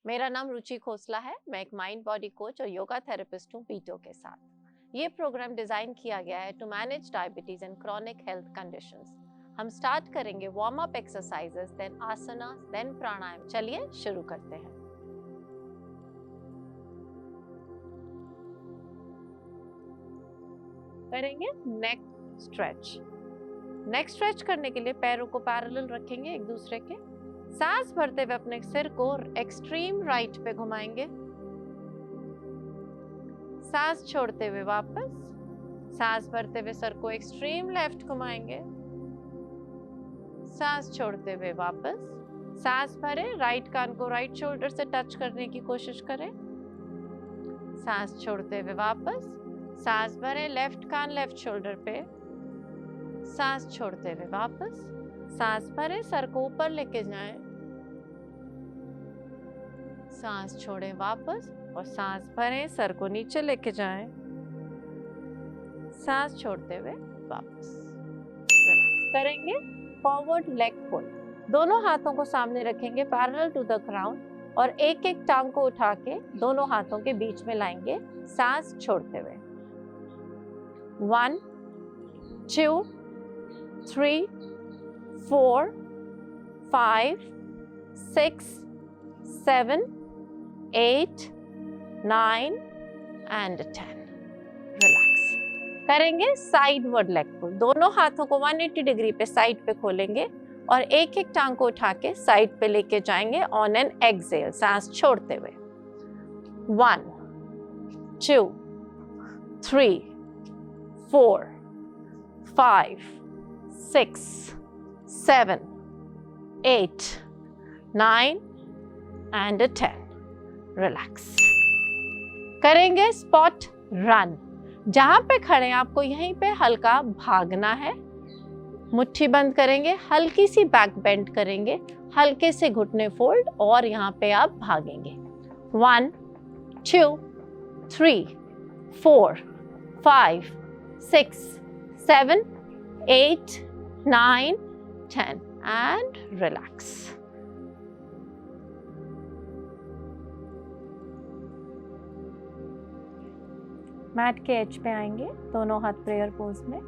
मेरा नाम रुचि खोसला है। मैं एक माइंड बॉडी कोच और योगा थेरेपिस्ट हूँ पीटो के साथ। ये प्रोग्राम डिजाइन किया गया है to manage diabetes and chronic health conditions. हम स्टार्ट करेंगे warm up exercises, then asana, then pranayama. चलिए शुरू करते हैं। करेंगे नेक स्ट्रेच। नेक स्ट्रेच करने के लिए पैरों को पैरेलल रखेंगे एक दूसरे के। सांस भरते हुए अपने सिर को एक्सट्रीम राइट पे घुमाएंगे। सांस छोड़ते हुए वापस। सांस भरते हुए सर को एक्सट्रीम लेफ्ट घुमाएंगे। सांस छोड़ते हुए वापस। सांस भरे, राइट कान को राइट शोल्डर से टच करने की कोशिश करें। सांस छोड़ते हुए वापस। सांस भरे, लेफ्ट कान लेफ्ट शोल्डर पे। सांस छोड़ते हुए वापस। सांस भरे, सर को ऊपर लेके जाएं। सांस छोड़ें वापस और सांस भरें, सर को नीचे लेके जाएं। सांस छोड़ते हुए वापस। रिलैक्स करेंगे फॉरवर्ड लेग पुल। दोनों हाथों को सामने रखेंगे पैरेलल टू द ग्राउंड और एक एक टांग को उठा के दोनों हाथों के बीच में लाएंगे सांस छोड़ते हुए। 1 2 3 4 5 6 7 8 9 and 10। रिलैक्स करेंगे साइडवर्ड लेग पुल। दोनों हाथों को 180 डिग्री पे साइड पे खोलेंगे और एक एक टांग को उठा के साइड पे लेके जाएंगे ऑन एन एक्सहेल, सांस छोड़ते हुए। 1 2 3 4 5 6 7 8 9 and 10। रिलैक्स करेंगे स्पॉट रन। जहां पे खड़े आपको यहीं पे हल्का भागना है। मुट्ठी बंद करेंगे, हल्की सी बैक बेंड करेंगे, हल्के से घुटने फोल्ड और यहाँ पे आप भागेंगे। 1 2 3 4 5 6 7 8 9 10 and relax। मैट के एज पे आएंगे, दोनों हाथ प्रेयर पोज में।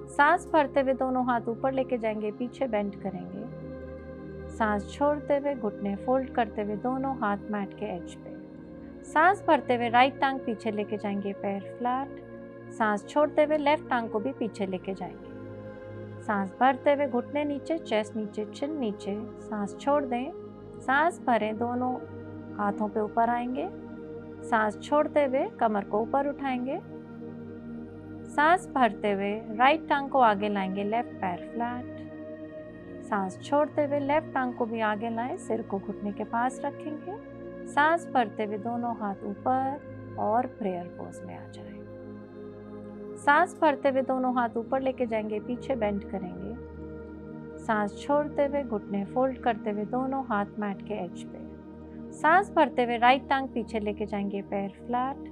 सांस भरते हुए दोनों हाथ ऊपर लेके जाएंगे, पीछे बेंड करेंगे। सांस छोड़ते हुए घुटने फोल्ड करते हुए दोनों हाथ मैट के एज पे। सांस भरते हुए राइट टांग पीछे लेके जाएंगे, पैर फ्लैट। सांस छोड़ते हुए लेफ्ट टांग को भी पीछे लेके जाएंगे। सांस भरते हुए घुटने नीचे, चेस्ट नीचे, चिन नीचे। सांस छोड़ दें। सांस भरें, दोनों हाथों पे ऊपर आएंगे। सांस छोड़ते हुए कमर को ऊपर उठाएंगे। सांस भरते हुए राइट टांग को आगे लाएंगे, लेफ्ट पैर फ्लैट। सांस छोड़ते हुए लेफ्ट टांग को भी आगे लाएं, सिर को घुटने के पास रखेंगे। सांस भरते हुए दोनों हाथ ऊपर और प्रेयर पोज में आ जाएं। सांस भरते हुए दोनों हाथ ऊपर लेके जाएंगे, पीछे बेंड करेंगे। सांस छोड़ते हुए घुटने फोल्ड करते हुए दोनों हाथ मैट के एज पे। सांस भरते हुए राइट टांग पीछे लेके जाएंगे, पैर फ्लैट।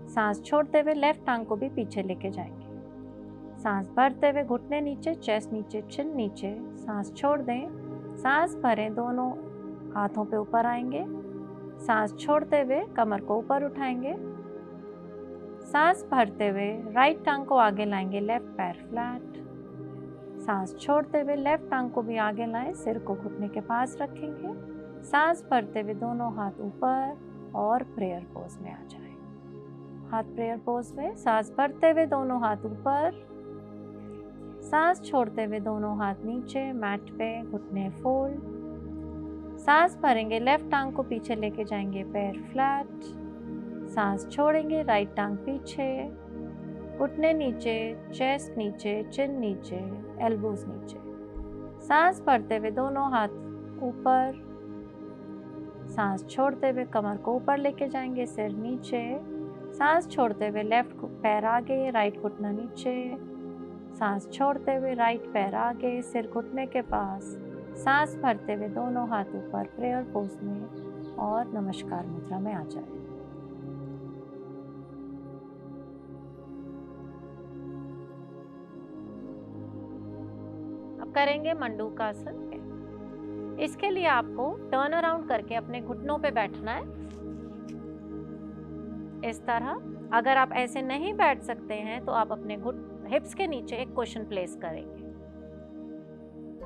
सांस छोड़ते हुए लेफ्ट टांग को भी पीछे लेके जाएंगे। सांस भरते हुए घुटने नीचे, चेस्ट नीचे, चिन नीचे। सांस छोड़ दें। सांस भरें, दोनों हाथों पे ऊपर आएंगे। सांस छोड़ते हुए कमर को ऊपर उठाएंगे। सांस भरते हुए राइट टांग को आगे लाएंगे, लेफ्ट पैर फ्लैट। सांस छोड़ते हुए लेफ्ट टांग को भी आगे लाएं, सिर को घुटने के पास रखेंगे। सांस भरते हुए दोनों हाथ ऊपर और प्रेयर पोज में आ जाएं। हाथ प्रेयर पोज में। सांस भरते हुए दोनों हाथ ऊपर। सांस छोड़ते हुए दोनों हाथ नीचे मैट पे, घुटने फोल्ड। सांस भरेंगे, लेफ्ट टांग को पीछे लेके जाएंगे, पैर फ्लैट। सांस छोड़ेंगे, राइट टांग पीछे, घुटने नीचे, चेस्ट नीचे, चिन नीचे, एल्बोज नीचे। सांस भरते हुए दोनों हाथ ऊपर। सांस छोड़ते हुए कमर को ऊपर लेके जाएंगे, सिर नीचे। सांस छोड़ते हुए लेफ्ट पैर आगे, राइट घुटना नीचे। सांस छोड़ते हुए राइट पैर आगे, सिर घुटने के पास। सांस भरते हुए दोनों हाथ ऊपर प्रेयर पोज में और नमस्कार मुद्रा में आ जाए। अब करेंगे मंडूकासन। इसके लिए आपको टर्न अराउंड करके अपने घुटनों पे बैठना है, इस तरह। अगर आप ऐसे नहीं बैठ सकते हैं तो आप अपने हिप्स के नीचे एक कुशन प्लेस करेंगे।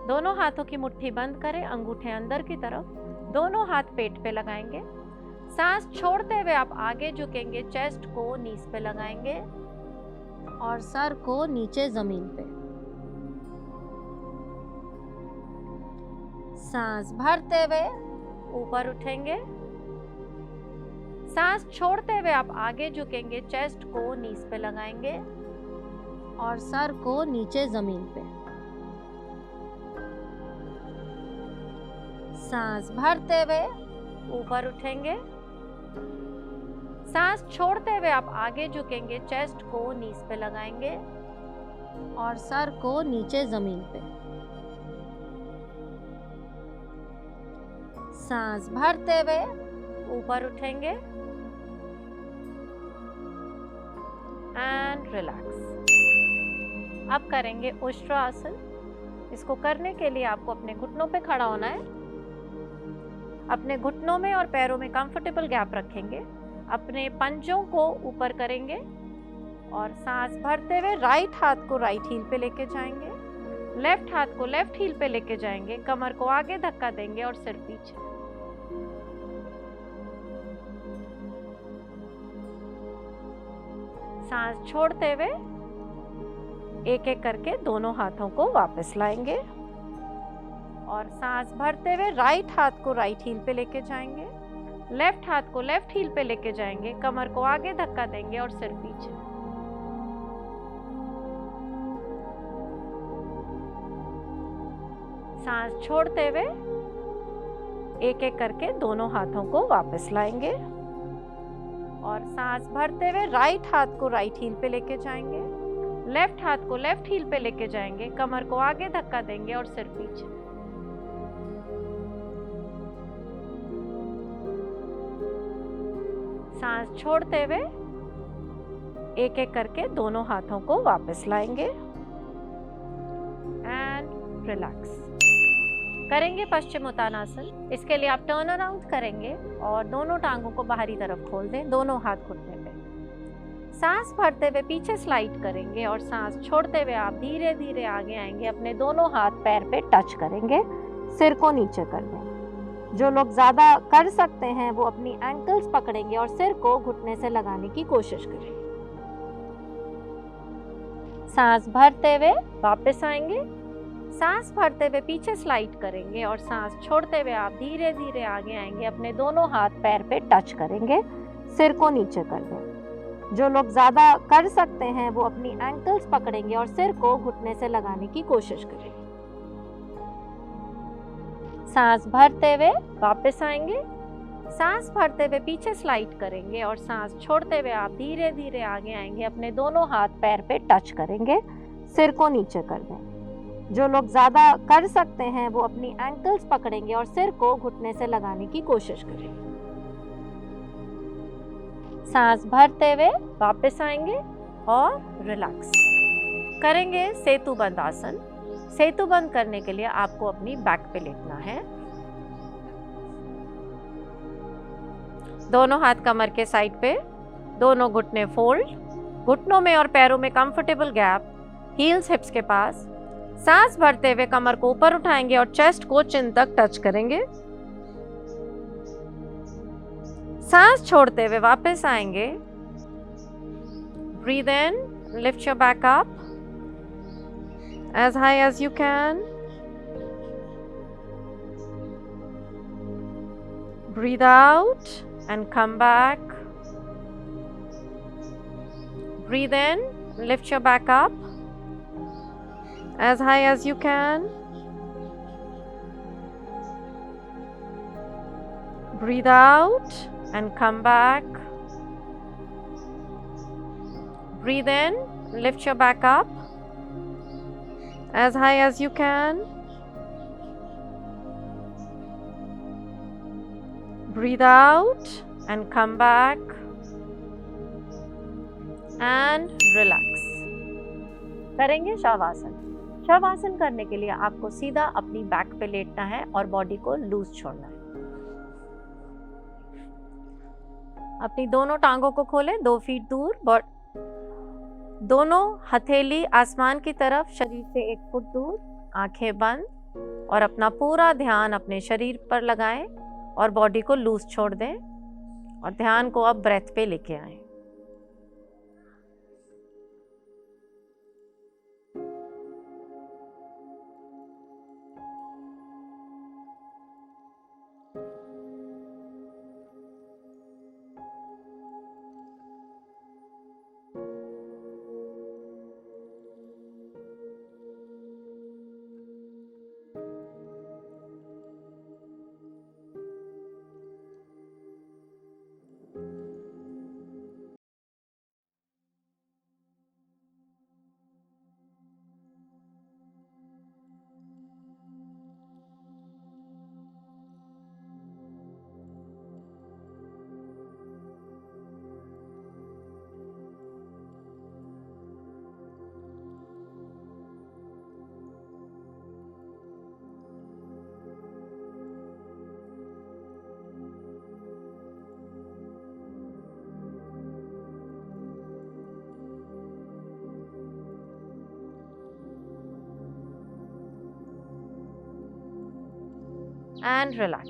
दोनों हाथों की मुट्ठी बंद करें, अंगूठे अंदर की तरफ, दोनों हाथ पेट पे लगाएंगे। सांस छोड़ते हुए आप आगे झुकेंगे, चेस्ट को नीज पे लगाएंगे और सर को नीचे जमीन पे। सांस भरते हुए ऊपर उठेंगे, सांस छोड़ते हुए आप आगे झुकेंगे, चेस्ट को नीज पे लगाएंगे और सर को नीचे जमीन पे। सांस भरते हुए ऊपर उठेंगे, सांस छोड़ते हुए आप आगे झुकेंगे, चेस्ट को नीज पे लगाएंगे और सर को नीचे जमीन पे। सांस भरते हुए ऊपर उठेंगे एंड रिलैक्स। अब करेंगे उष्ट्रासन। इसको करने के लिए आपको अपने घुटनों पे खड़ा होना है। अपने घुटनों में और पैरों में कंफर्टेबल गैप रखेंगे। अपने पंजों को ऊपर करेंगे और सांस भरते हुए राइट हाथ को राइट हील पे लेके जाएंगे, लेफ्ट हाथ को लेफ्ट हील पे लेके जाएंगे, कमर को आगे धक्का देंगे और सिर पीछे। सांस छोड़ते हुए एक एक करके दोनों हाथों को वापस लाएंगे और सांस भरते हुए राइट हाथ को राइट हील पे लेके जाएंगे, लेफ्ट हाथ को लेफ्ट हील पे लेके जाएंगे, कमर को आगे धक्का देंगे और सिर पीछे। सांस छोड़ते हुए एक एक करके दोनों हाथों को वापस लाएंगे और सांस भरते हुए राइट हाथ को राइट हील पे लेके जाएंगे, लेफ्ट हाथ को लेफ्ट हील पे लेके जाएंगे, कमर को आगे धक्का देंगे और सिर पीछे। सांस छोड़ते हुए एक एक करके दोनों हाथों को वापस लाएंगे एंड रिलैक्स। करेंगे पश्चिमोत्तानासन। इसके लिए आप टर्न अराउंड करेंगे और दोनों टांगों को बाहरी तरफ खोल दें, दोनों हाथ घुटने पे। सांस भरते हुए पीछे स्लाइड करेंगे और सांस छोड़ते हुए आप धीरे धीरे आगे आएंगे, अपने दोनों हाथ पैर पे टच करेंगे, सिर को नीचे कर दें। जो लोग ज्यादा कर सकते हैं वो अपनी एंकल्स पकड़ेंगे और सिर को घुटने से लगाने की कोशिश करें। सांस भरते हुए वापस आएंगे, सांस भरते हुए पीछे स्लाइड करेंगे और सांस छोड़ते हुए आप धीरे धीरे आगे आएंगे, अपने दोनों हाथ पैर पे टच करेंगे, सिर को नीचे कर दें। जो लोग ज्यादा कर सकते हैं वो अपनी एंकल्स पकड़ेंगे और सिर को घुटने से लगाने की कोशिश करें। सांस भरते हुए वापस आएंगे, सांस भरते हुए पीछे स्लाइड करेंगे और सांस छोड़ते हुए आप धीरे धीरे आगे आएंगे, अपने दोनों हाथ पैर पे टच करेंगे, सिर को नीचे कर दें। जो लोग ज्यादा कर सकते हैं वो अपनी एंकल्स पकड़ेंगे और सिर को घुटने से लगाने की कोशिश करें। सांस भरते हुए वापस आएंगे और रिलैक्स। करेंगे सेतुबंध आसन। सेतुबंध करने के लिए आपको अपनी बैक पे लेटना है। दोनों हाथ कमर के साइड पे, दोनों घुटने फोल्ड, घुटनों में और पैरों में कंफर्टेबल गैप, हील्स हिप्स के पास। सांस भरते हुए कमर को ऊपर उठाएंगे और चेस्ट को चिन तक टच करेंगे। सांस छोड़ते हुए वापस आएंगे। Breathe in, lift your back up as high as you can. Breathe out and come back. Breathe in, lift your back up as high as you can. Breathe out and come back. Breathe in, lift your back up as high as you can. Breathe out and come back and relax. करेंगे शवासन। शवासन करने के लिए आपको सीधा अपनी back पे लेटना है और बॉडी को लूज छोड़ना है। अपनी दोनों टांगों को खोलें 2 फीट दूर, दोनों हथेली आसमान की तरफ, शरीर से 1 फुट दूर, आंखें बंद और अपना पूरा ध्यान अपने शरीर पर लगाएं और बॉडी को लूज छोड़ दें और ध्यान को अब ब्रेथ पे लेके आएं। And relax.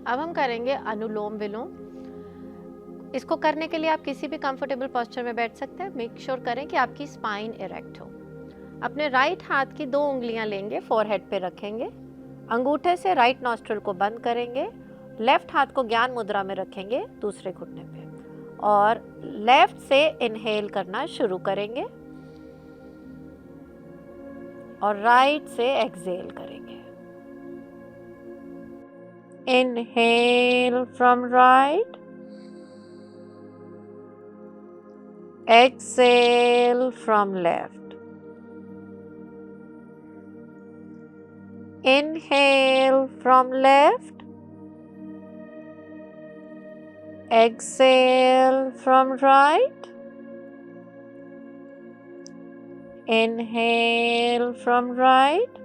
अब हम करेंगे अनुलोम विलोम। इसको करने के लिए आप किसी भी कंफर्टेबल पोस्चर में बैठ सकते हैं। मेक श्योर करें कि आपकी स्पाइन इरेक्ट हो। अपने राइट हाथ की 2 उंगलियां लेंगे, फोरहेड पे रखेंगे, अंगूठे से राइट नॉस्ट्रिल को बंद करेंगे, लेफ्ट हाथ को ज्ञान मुद्रा में रखेंगे दूसरे घुटने पे और लेफ्ट से इनहेल करना शुरू करेंगे और राइट से एक्सहेल करेंगे। Inhale from right, exhale from left. Inhale from left, exhale from right, inhale from right,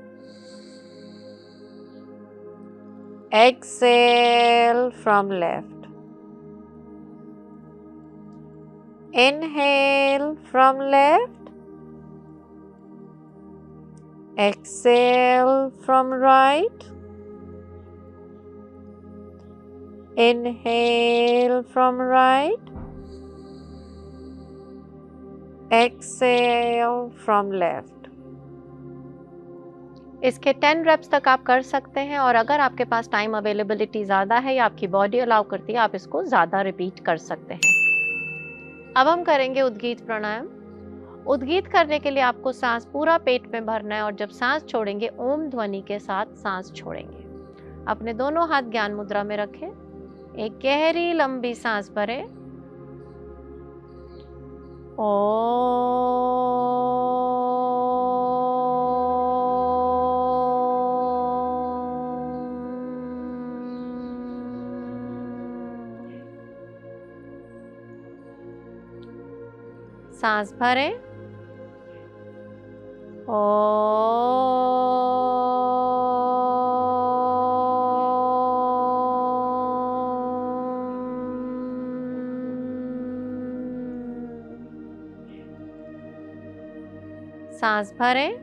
exhale from left, inhale from left, exhale from right, inhale from right, exhale from left। इसके 10 wraps तक आप कर सकते हैं और अगर आपके पास time availability ज़्यादा है या आपकी बॉडी अलाउ करती है, आप इसको ज़्यादा रिपीट कर सकते हैं। अब हम करेंगे उद्गीत प्राणायाम। उद्गीत करने के लिए आपको सांस पूरा पेट में भरना है और जब सांस छोड़ेंगे ओम ध्वनि के साथ सांस छोड़ेंगे। अपने दोनों हाथ ज्ञान मुद्रा में रखें, एक गहरी लंबी सांस भरें। सांस भरें। सांस भरें।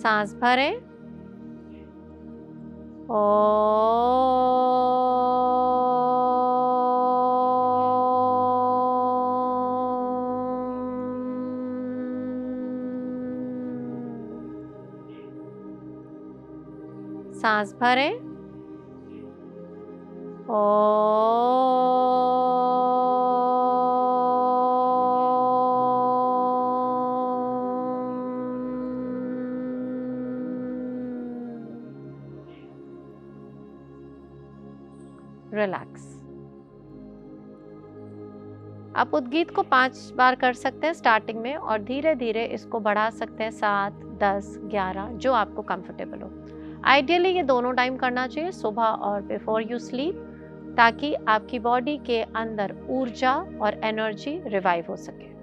सांस भरें। सांस भरें। रिलैक्स। आप उद्गीत को 5 बार कर सकते हैं स्टार्टिंग में और धीरे धीरे इसको बढ़ा सकते हैं 7, 10, 11 जो आपको कंफर्टेबल हो। आइडियली ये दोनों टाइम करना चाहिए, सुबह और बिफोर यू स्लीप, ताकि आपकी बॉडी के अंदर ऊर्जा और एनर्जी रिवाइव हो सके।